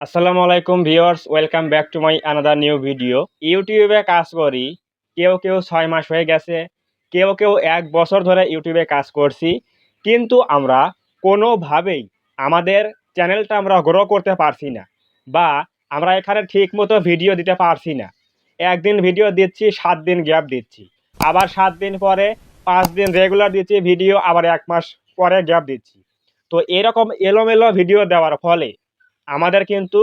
আসসালামু আলাইকুম viewers, welcome back to my another new video. ইউটিউবে কাজ করি, কেউ ৬ মাস হয়ে গেছে, কেউ ১ বছর ধরে ইউটিউবে কাজ করছি। কিন্তু আমরা কোনোভাবেই আমাদের চ্যানেলটা আমরা গ্রো করতে পারছি না, বা আমরা এখানে ঠিকমতো ভিডিও দিতে পারছি না। একদিন ভিডিও দিচ্ছি, ৭ দিন গ্যাপ দিচ্ছি। আবার ৭ দিন পরে ৫ দিন রেগুলার দিচ্ছি ভিডিও, আবার ১ মাস পরে গ্যাপ দিচ্ছি। তো এরকম এলোমেলো ভিডিও দেওয়ার ফলে আমাদের কিন্তু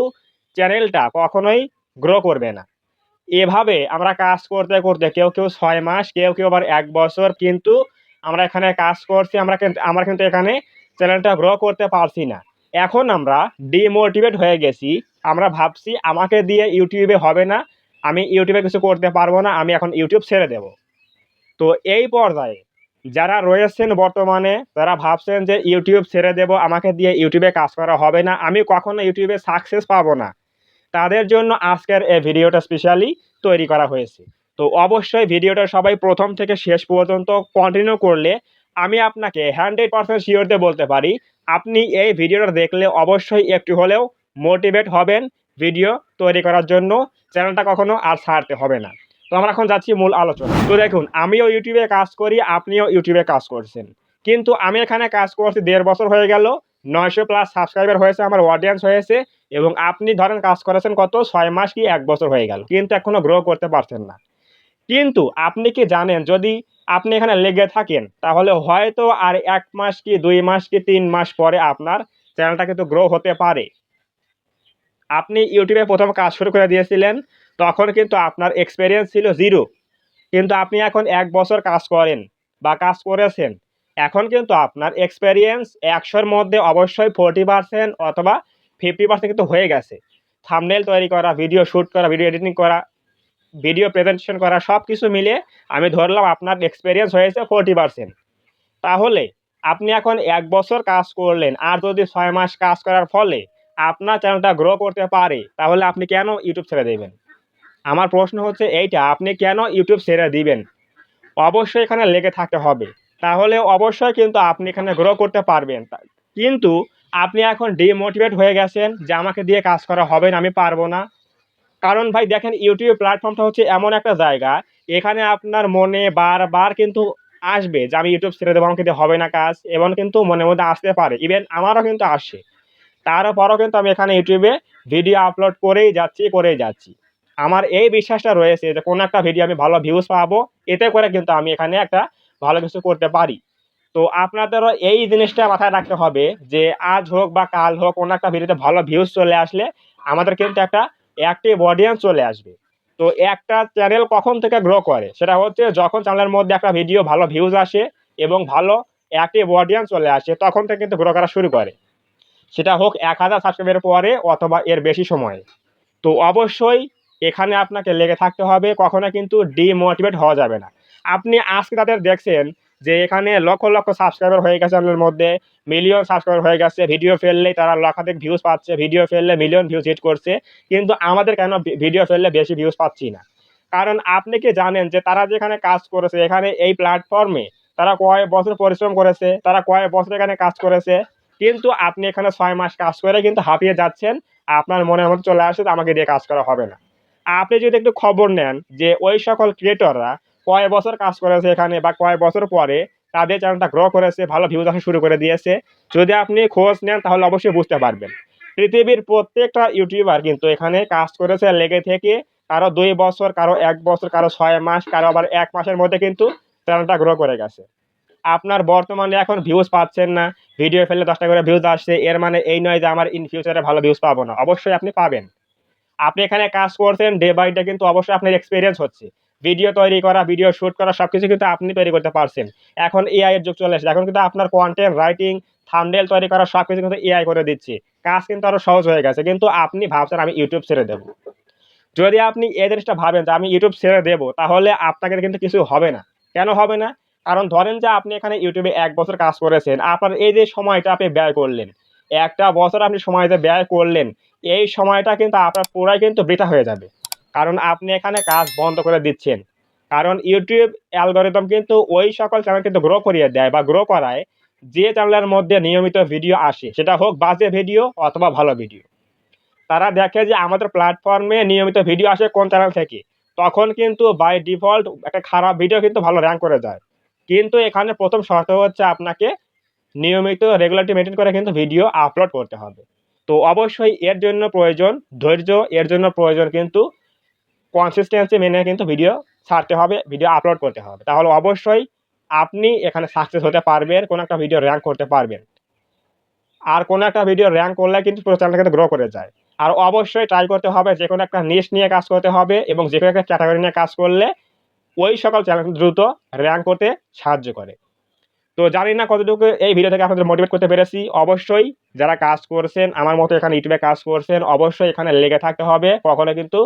চ্যানেলটা কখনোই গ্রো করবে না। এভাবে আমরা কাজ করতে কেউ ৬ মাস, কেউ আবার ১ বছর কিন্তু আমরা এখানে কাজ করছি। আমরা কিন্তু এখানে চ্যানেলটা গ্রো করতে পারছি না। এখন আমরা ডিমোটিভেট হয়ে গেছি। আমরা ভাবছি আমাকে দিয়ে ইউটিউবে হবে না। আমি ইউটিউবে কিছু করতে পারবো না। আমি এখন ইউটিউব ছেড়ে দেব। তো এই পর্যায়ে যারা রয়েছেন বর্তমানে, তারা ভাবছেন যে ইউটিউব ছেড়ে দেব, আমাকে দিয়ে ইউটিউবে কাজ করা হবে না। আমি কখনো ইউটিউবে সাকসেস পাবো না। তাদের জন্য আজকের এই ভিডিওটা স্পেশালি তৈরি করা হয়েছে। তো অবশ্যই ভিডিওটা সবাই প্রথম থেকে শেষ পর্যন্ত কন্টিনিউ করলে আমি আপনাকে 100% শিওর দিয়ে বলতে পারি, আপনি এই ভিডিওটা দেখলে অবশ্যই একটু হলেও মোটিভেট হবেন ভিডিও তৈরি করার জন্য। চ্যানেলটা কখনো আর ছাড়তে হবে না। তো আমরা এখন যাচ্ছি মূল আলোচনা। তো দেখুন, আমিও ইউটিউবে কাজ করি, আপনিও ইউটিউবে কাজ করছেন। কিন্তু আমি এখানে কাজ করছি ১.৫ বছর হয়ে গেল। ৯০০ প্লাস সাবস্ক্রাইবার হয়েছে, আমার অডিয়েন্স হয়েছে। এবং আপনি ধরেন কাজ করেছেন কত ৬ মাস কি ১ বছর হয়ে গেল, কিন্তু এখনো গ্রো করতে পারছেন না। কিন্তু আপনি কি জানেন, যদি আপনি এখানে লেগে থাকেন তাহলে হয়তো আর ১ মাস কি ২ মাস কি ৩ মাস পরে আপনার চ্যানেলটা কিন্তু গ্রো হতে পারে। আপনি ইউটিউবে প্রথম কাজ শুরু করে দিয়েছিলেন, তখন কিন্তু আপনার এক্সপেরিয়েন্স ছিল 0। কিন্তু আপনি এখন ১ বছর কাজ করেন বা কাজ করেছেন। এখন কিন্তু আপনার এক্সপেরিয়েন্স ১০০ র মধ্যে অবশ্যই 40% অথবা 50% কিন্তু হয়ে গেছে। থাম্বনেইল তৈরি করা, ভিডিও শুট করা, ভিডিও এডিটিং করা, ভিডিও প্রেজেন্টেশন করা, সবকিছু মিলে আমি ধরলাম আপনার এক্সপেরিয়েন্স হয়েছে 40%। তাহলে আপনি এখন ১ বছর কাজ করলেন, আর যদি ৬ মাস কাজ করার ফলে আপনার চ্যানেলটা গ্রো করতে পারে, তাহলে আপনি কেন ইউটিউব ছেড়ে দেবেন? আমার প্রশ্ন হচ্ছে এইটা, আপনি কেন ইউটিউব ছেড়ে দিবেন? অবশ্যই এখানে লেগে থাকতে হবে। তাহলে অবশ্যই কিন্তু আপনি এখানে গ্রো করতে পারবেন। কিন্তু আপনি এখন ডিমোটিভেট হয়ে গেছেন যে আমাকে দিয়ে কাজ করা হবে না, আমি পারব না। কারণ ভাই দেখেন, ইউটিউব প্ল্যাটফর্মটা হচ্ছে এমন একটা জায়গা, এখানে আপনার মনে বারবার কিন্তু আসবে যে আমি ইউটিউব ছেড়ে দেবো, আমাকে দিয়ে হবে না কাজ। এমন কিন্তু মনের মধ্যে আসতে পারে। ইভেন আমারও কিন্তু আসে। তারপরও কিন্তু আমি এখানে ইউটিউবে ভিডিও আপলোড করেই যাচ্ছি। আমার এই বিশ্বাসটা রয়েছে যে কোনো একটা ভিডিও আমি ভালো ভিউজ পাবো। এতে করে কিন্তু আমি এখানে একটা ভালো কিছু করতে পারি। তো আপনাদেরও এই জিনিসটা মাথায় রাখতে হবে যে আজ হোক বা কাল হোক, কোনো একটা ভিডিওতে ভালো ভিউজ চলে আসলে আমাদের কিন্তু একটা অ্যাক্টিভ অডিয়েন্স চলে আসবে। তো একটা চ্যানেল কখন থেকে গ্রো করে? সেটা হচ্ছে যখন চ্যানেলের মধ্যে একটা ভিডিও ভালো ভিউজ আসে এবং ভালো অ্যাক্টিভ অডিয়েন্স চলে আসে, তখন থেকে কিন্তু গ্রো করা শুরু করে। সেটা হোক ১,০০০ সাবস্ক্রাইবারের পরে অথবা এর বেশি সময়ে। তো অবশ্যই এখানে আপনাকে লেগে থাকতে হবে, কখনো কিন্তু ডিমোটিভেট হওয়া যাবে না। আপনি আজকে তাদের দেখছেন যে এখানে লক্ষ সাবস্ক্রাইবার হয়ে গেছে চ্যানেলের মধ্যে, মিলিয়ন সাবস্ক্রাইবার হয়ে গেছে। ভিডিও ফেললেই তারা লক্ষাধিক ভিউজ পাচ্ছে, ভিডিও ফেললে মিলিয়ন ভিউজ হিট করছে। কিন্তু আমাদের কেন ভিডিও ফেললে বেশি ভিউজ পাচ্ছি না? কারণ আপনি কি জানেন যে তারা যেখানে কাজ করেছে, এখানে এই প্ল্যাটফর্মে তারা কয়েক বছর পরিশ্রম করেছে, তারা কয়েক বছর এখানে কাজ করেছে। কিন্তু আপনি এখানে ৬ মাস কাজ করে কিন্তু হাঁপিয়ে যাচ্ছেন। আপনার মনের মধ্যে চলে আসে যে আমাকে দিয়ে কাজ করা হবে না। আপনি যদি একটু খবর নেন যে ওই সকল ক্রিয়েটররা কয় বছর কাজ করেছে এখানে, বা কয় বছর পরে তাদের চ্যানেলটা গ্রো করেছে, ভালো ভিউজ আসা শুরু করে দিয়েছে। যদি আপনি খোঁজ নেন তাহলে অবশ্যই বুঝতে পারবেন। পৃথিবীর প্রত্যেকটা ইউটিউবার কিন্তু এখানে কাজ করেছে লেগে থেকে। কারো ২ বছর, কারো ১ বছর, কারো ৬ মাস, কারো আবার ১ মাসের মধ্যে কিন্তু চ্যানেলটা গ্রো করে গেছে। আপনার বর্তমানে এখন ভিউজ পাচ্ছেন না, ভিডিও ফেললে ১০ টা করে ভিউজ আসছে, এর মানে এই নয় যে আমার ইন ফিউচারে ভালো ভিউজ পাবো না। অবশ্যই আপনি পাবেন। আপনি এখানে কাজ করছেন, ডে বাই ডে কিন্তু অবশ্যই আপনার এক্সপেরিয়েন্স হচ্ছে। ভিডিও তৈরি করা, ভিডিও শুট করা, সবকিছু কিন্তু আপনি তৈরি করতে পারছেন। এখন এআই এর যুগ চলে এসেছে। এখন কিন্তু আপনার কনটেন্ট রাইটিং, থাম্বনেইল তৈরি করা সবকিছু কিন্তু এআই করে দিচ্ছে। কাজ কিন্তু আরো সহজ হয়ে গেছে। কিন্তু আপনি ভাবছেন আমি ইউটিউব ছেড়ে দেব। যদি আপনি এই জিনিসটা ভাবেন যে আমি ইউটিউব ছেড়ে দেব, তাহলে আপনাকে কিন্তু কিছু হবে না। কেন হবে না? কারণ ধরেন যে আপনি এখানে ইউটিউবে ১ বছর কাজ করেছেন। আপনার এই যে সময়টা আপনি ব্যয় করলেন, একটা বছর আপনি সময় যে ব্যয় করলেন, এই সময়টা কিন্তু আপনার পুরাই কিন্তু বৃথা হয়ে যাবে। কারণ আপনি এখানে কাজ বন্ধ করে দিচ্ছেন। কারণ ইউটিউব অ্যালগরিদম কিন্তু ওই সকল চ্যানেল কিন্তু গ্রো করিয়ে দেয় বা গ্রো করায় যে চ্যানেলের মধ্যে নিয়মিত ভিডিও আসে। সেটা হোক বাজে ভিডিও অথবা ভালো ভিডিও। তারা দেখে যে আমাদের প্ল্যাটফর্মে নিয়মিত ভিডিও আসে কোন চ্যানেল থেকে, তখন কিন্তু বাই ডিফল্ট একটা খারাপ ভিডিও কিন্তু ভালো র্যাঙ্ক করে যায়। কিন্তু এখানে প্রথম শর্ত হচ্ছে আপনাকে নিয়মিত রেগুলারিটি মেইনটেইন করে কিন্তু ভিডিও আপলোড করতে হবে। তো অবশ্যই এর জন্য প্রয়োজন ধৈর্য, এর জন্য প্রয়োজন কিন্তু কনসিস্টেন্সি মেনে কিন্তু ভিডিও ছাড়তে হবে, ভিডিও আপলোড করতে হবে। তাহলে অবশ্যই আপনি এখানে সাকসেস হতে পারবেন, কোনো একটা ভিডিও র্যাঙ্ক করতে পারবেন। আর কোনো একটা ভিডিও র্যাঙ্ক করলে কিন্তু পুরো চ্যানেলটা কিন্তু গ্রো করে যায়। আর অবশ্যই ট্রাই করতে হবে যেকোনো একটা নিশ নিয়ে কাজ করতে হবে এবং যেকোনো একটা ক্যাটাগরি নিয়ে কাজ করলে ওই সকল চ্যানেল দ্রুত র্যাঙ্ক করতে সাহায্য করে। তো জানি না কতটুকু এই ভিডিও থেকে আপনাদের মোটিভেট করতে পেরেছি। অবশ্যই যারা কাজ করছেন, আমার মতো এখানে ইউটিউবে কাজ করছেন, অবশ্যই এখানে লেগে থাকতে হবে। কখনো কিন্তু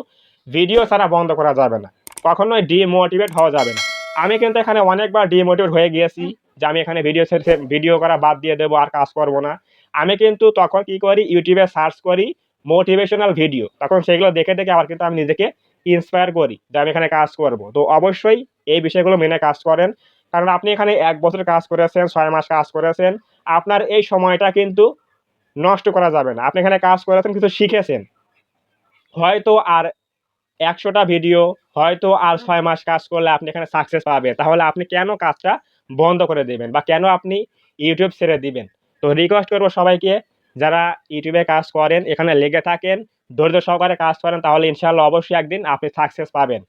ভিডিও ছাড়া বন্ধ করা যাবে না। কখনোই ডিমোটিভেট হওয়া যাবে না। আমি কিন্তু এখানে অনেকবার ডিমোটিভেট হয়ে গিয়েছি যে আমি এখানে ভিডিও করা বাদ দিয়ে দেবো, আর কাজ করব না। আমি কিন্তু তখন কি করি, ইউটিউবে সার্চ করি মোটিভেশনাল ভিডিও। তখন সেগুলো দেখে, দেখে আবার কিন্তু আমি নিজেকে ইন্সপায়ার করি যে আমি এখানে কাজ করব। তো অবশ্যই এই বিষয়গুলো মেনে কাজ করেন। কারণ আপনি এখানে ১ বছর কাজ করেছেন, ৬ মাস কাজ করেছেন। আপনার এই সময়টা কিন্তু নষ্ট করা যাবে না। আপনি এখানে কাজ করেছেন, কিছু শিখেছেন। হয়তো আর ১০০ টা ভিডিও, হয়তো আর ৬ মাস কাজ করলে আপনি এখানে সাকসেস পাবেন। তাহলে আপনি কেন কাজটা বন্ধ করে দিবেন বা কেন আপনি ইউটিউব ছেড়ে দিবেন? তো রিকোয়েস্ট করব সবাইকে, যারা ইউটিউবে কাজ করেন, এখানে লেগে থাকেন, ধৈর্য সহকারে কাজ করেন, তাহলে ইনশাআল্লাহ অবশ্যই একদিন আপনি সাকসেস পাবেন।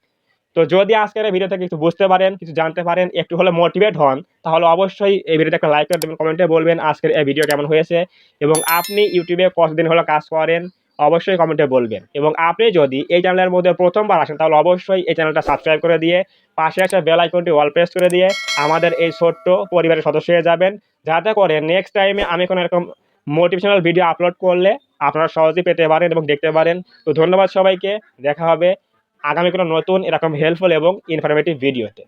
তো যদি আজকের এই ভিডিও থেকে কিছু বুঝতে পারেন, কিছু জানতে পারেন, একটু হলেও মোটিভেট হন, তাহলে অবশ্যই এই ভিডিওতে একটা লাইক করে দেবেন, কমেন্টে বলবেন আজকের এই ভিডিও কেমন হয়েছে এবং আপনি ইউটিউবে কতদিন হলো কাজ করেন, অবশ্যই কমেন্টে বলবেন। এবং আপনি যদি এই চ্যানেলের মধ্যে ১ম বার আসেন, তাহলে অবশ্যই এই চ্যানেলটা সাবস্ক্রাইব করে দিয়ে পাশে আসা বেল আইকনটি অল প্রেস করে দিয়ে আমাদের এই ছোট্ট পরিবারের সদস্য হয়ে যাবেন। যাতে করে নেক্সট টাইমে আমি কোনো এরকম মোটিভেশনাল ভিডিও আপলোড করলে আপনারা সহজেই পেতে পারেন এবং দেখতে পারেন। তো ধন্যবাদ সবাইকে। দেখা হবে আগামী কোনো নতুন এরকম হেল্পফুল এবং ইনফরমেটিভ ভিডিওতে।